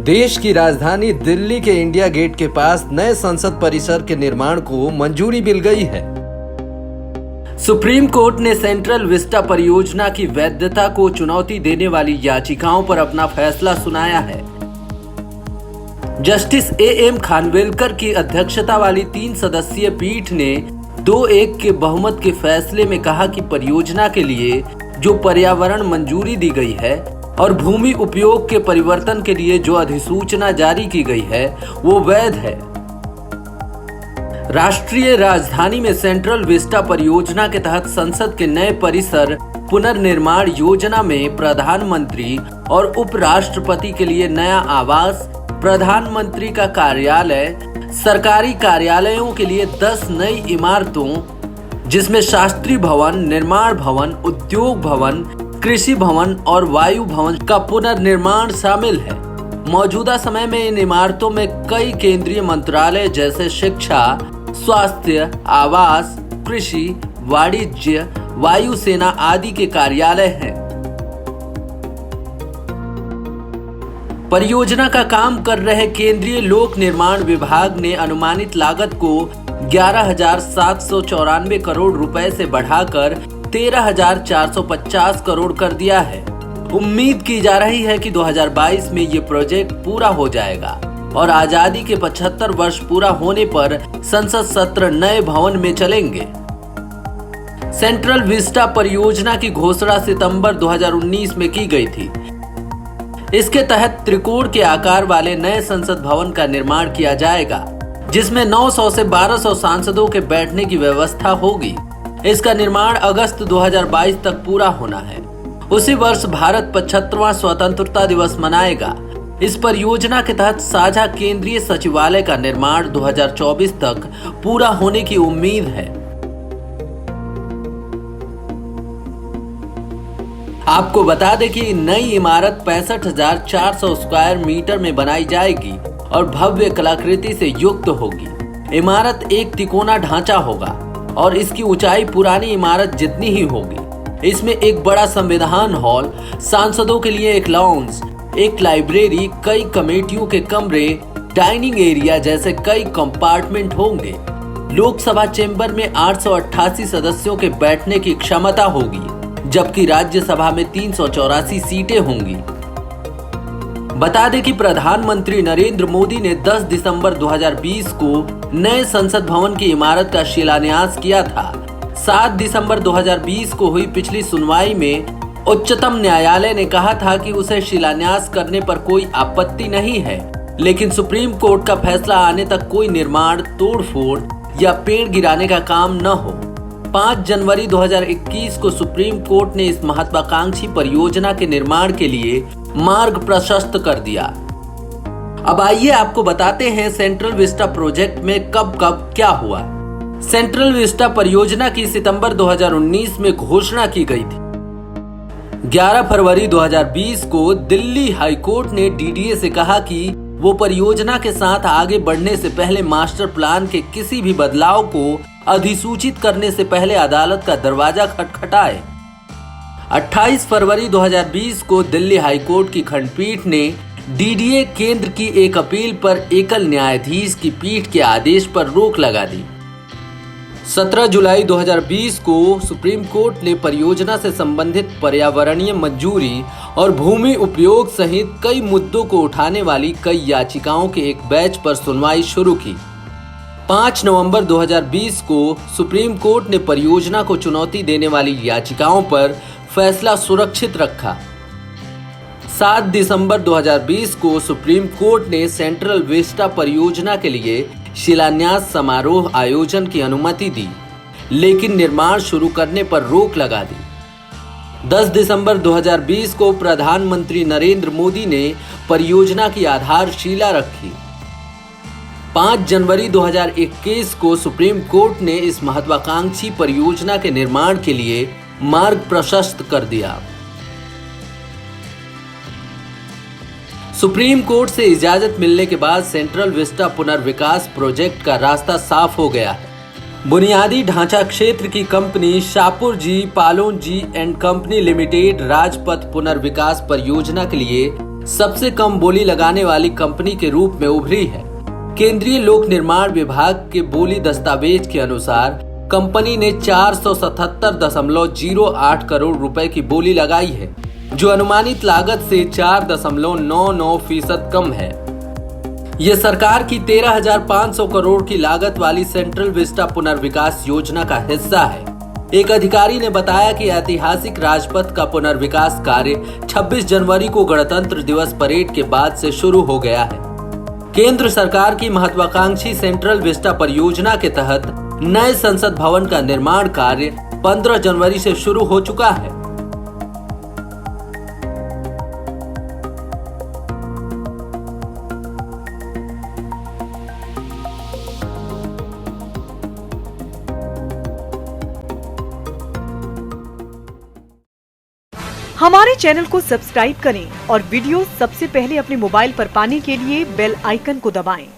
देश की राजधानी दिल्ली के इंडिया गेट के पास नए संसद परिसर के निर्माण को मंजूरी मिल गई है। सुप्रीम कोर्ट ने सेंट्रल विस्टा परियोजना की वैधता को चुनौती देने वाली याचिकाओं पर अपना फैसला सुनाया है। जस्टिस एएम खानविलकर की अध्यक्षता वाली 3 सदस्यीय पीठ ने 2-1 के बहुमत के फैसले में कहा कि परियोजना के लिए जो पर्यावरण मंजूरी दी गई है और भूमि उपयोग के परिवर्तन के लिए जो अधिसूचना जारी की गई है वो वैध है। राष्ट्रीय राजधानी में सेंट्रल विस्टा परियोजना के तहत संसद के नए परिसर पुनर्निर्माण योजना में प्रधानमंत्री और उपराष्ट्रपति के लिए नया आवास, प्रधानमंत्री का कार्यालय, सरकारी कार्यालयों के लिए 10 नई इमारतों जिसमें शास्त्री भवन, निर्माण भवन, उद्योग भवन, कृषि भवन और वायु भवन का पुनर्निर्माण शामिल है। मौजूदा समय में इन इमारतों में कई केंद्रीय मंत्रालय जैसे शिक्षा, स्वास्थ्य, आवास, कृषि, वाणिज्य, वायुसेना आदि के कार्यालय हैं। परियोजना का काम कर रहे केंद्रीय लोक निर्माण विभाग ने अनुमानित लागत को 11,794 करोड़ रुपए से बढ़ाकर 13,450 करोड़ कर दिया है। उम्मीद की जा रही है कि 2022 में ये प्रोजेक्ट पूरा हो जाएगा और आजादी के 75 वर्ष पूरा होने पर संसद सत्र नए भवन में चलेंगे। सेंट्रल विस्टा परियोजना की घोषणा सितंबर 2019 में की गई थी। इसके तहत त्रिकोण के आकार वाले नए संसद भवन का निर्माण किया जाएगा, जिसमें 900 से 1200 सांसदों के बैठने की व्यवस्था होगी। इसका निर्माण अगस्त 2022 तक पूरा होना है। उसी वर्ष भारत 75वां स्वतंत्रता दिवस मनाएगा। इस परियोजना के तहत साझा केंद्रीय सचिवालय का निर्माण 2024 तक पूरा होने की उम्मीद है। आपको बता दें कि नई इमारत 65,400 स्क्वायर मीटर में बनाई जाएगी और भव्य कलाकृति से युक्त होगी। इमारत एक तिकोना ढांचा होगा और इसकी ऊंचाई पुरानी इमारत जितनी ही होगी। इसमें एक बड़ा संविधान हॉल, सांसदों के लिए एक लाउंज, एक लाइब्रेरी, कई कमेटियों के कमरे, डाइनिंग एरिया जैसे कई कंपार्टमेंट होंगे। लोकसभा चेंबर में 888 सदस्यों के बैठने की क्षमता होगी, जबकि राज्यसभा में 384 सीटें होंगी। बता दें कि प्रधानमंत्री नरेंद्र मोदी ने 10 दिसंबर 2020 को नए संसद भवन की इमारत का शिलान्यास किया था। 7 दिसंबर 2020 को हुई पिछली सुनवाई में उच्चतम न्यायालय ने कहा था कि उसे शिलान्यास करने पर कोई आपत्ति नहीं है, लेकिन सुप्रीम कोर्ट का फैसला आने तक कोई निर्माण, तोड़फोड़ या पेड़ गिराने का काम न हो। 5 जनवरी 2021 को सुप्रीम कोर्ट ने इस महत्वाकांक्षी परियोजना के निर्माण के लिए मार्ग प्रशस्त कर दिया। अब आइए आपको बताते हैं सेंट्रल विस्टा प्रोजेक्ट में कब क्या हुआ। सेंट्रल विस्टा परियोजना की सितंबर 2019 में घोषणा की गई थी। 11 फरवरी 2020 को दिल्ली हाईकोर्ट ने डीडीए से कहा कि वो परियोजना के साथ आगे बढ़ने से पहले मास्टर प्लान के किसी भी बदलाव को अधिसूचित करने से पहले अदालत का दरवाजा खटखटाए। 28 फरवरी 2020 को दिल्ली हाईकोर्ट की खंडपीठ ने डीडीए केंद्र की एक अपील पर एकल न्यायाधीश की पीठ के आदेश पर रोक लगा दी। 17 जुलाई 2020 को सुप्रीम कोर्ट ने परियोजना से संबंधित पर्यावरणीय मंजूरी और भूमि उपयोग सहित कई मुद्दों को उठाने वाली कई याचिकाओं के एक बैच पर सुनवाई शुरू की। 5 नवंबर 2020 को सुप्रीम कोर्ट ने परियोजना को चुनौती देने वाली याचिकाओं पर फैसला सुरक्षित रखा। 7 दिसंबर 2020 को सुप्रीम कोर्ट ने सेंट्रल विस्टा परियोजना के लिए शिलान्यास समारोह आयोजन की अनुमति दी, लेकिन निर्माण शुरू करने पर रोक लगा दी। 10 दिसंबर 2020 को प्रधानमंत्री नरेंद्र मोदी ने परियोजना की आधारशिला रखी। 5 जनवरी 2021 को सुप्रीम कोर्ट ने इस महत्वाकांक्षी परियोजना के निर्माण के लिए मार्ग प्रशस्त कर दिया। सुप्रीम कोर्ट से इजाजत मिलने के बाद सेंट्रल विस्टा पुनर्विकास प्रोजेक्ट का रास्ता साफ हो गया है। बुनियादी ढांचा क्षेत्र की company Shapoorji Pallonji and company limited Rajpath पुनर्विकास परियोजना के लिए सबसे कम बोली लगाने वाली कंपनी के रूप में उभरी है। केंद्रीय लोक निर्माण विभाग के बोली दस्तावेज के अनुसार कंपनी ने 477.08 करोड़ रुपए की बोली लगाई है, जो अनुमानित लागत से 4.99% कम है। यह सरकार की 13,500 करोड़ की लागत वाली सेंट्रल विस्टा पुनर्विकास योजना का हिस्सा है। एक अधिकारी ने बताया कि ऐतिहासिक राजपथ का पुनर्विकास कार्य 26 जनवरी को गणतंत्र दिवस परेड के बाद से शुरू हो गया है। केंद्र सरकार की महत्वाकांक्षी सेंट्रल विस्टा परियोजना के तहत नए संसद भवन का निर्माण कार्य 15 जनवरी से शुरू हो चुका है। हमारे चैनल को सब्सक्राइब करें और वीडियो सबसे पहले अपने मोबाइल पर पाने के लिए बेल आइकन को दबाएं।